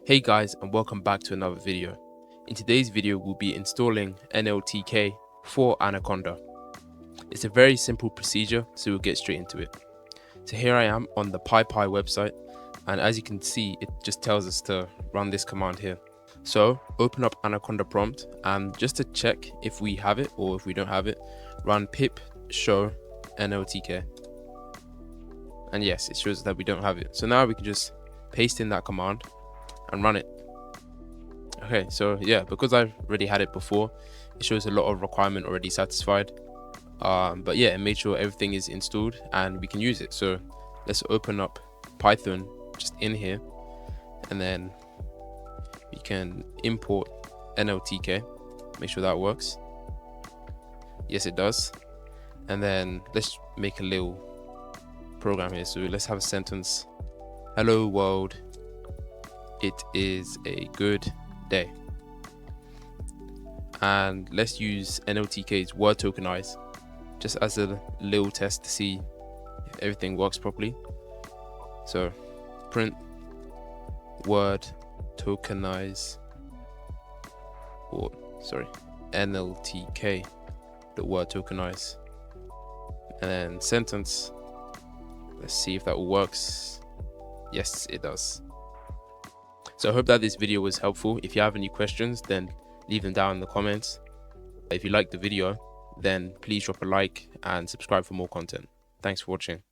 Hey guys, and welcome back to another video. In today's video we'll be installing NLTK for Anaconda. It's a very simple procedure, so we'll get straight into it. So here I am on the PyPy website, and as you can see it just tells us to run this command here. So open up Anaconda prompt, and just to check if we have it or if we don't have it, run pip show NLTK. And yes, it shows that we don't have it. So now we can just paste in that command and run it. Okay, so yeah, because I've already had it before, it shows a lot of requirement already satisfied. But yeah, it made sure everything is installed and we can use it. So let's open up Python just in here, and then we can import NLTK, make sure that works. Yes, it does. And then let's make a little program here. So let's have a sentence: hello world, it is a good day. And let's use NLTK's word tokenize just as a little test to see if everything works properly. So print word tokenize, or sorry, NLTK the word tokenize, and then sentence. Let's see if that all works. Yes, it does. So I hope that this video was helpful. If you have any questions, then leave them down in the comments. If you liked the video, then please drop a like and subscribe for more content. Thanks for watching.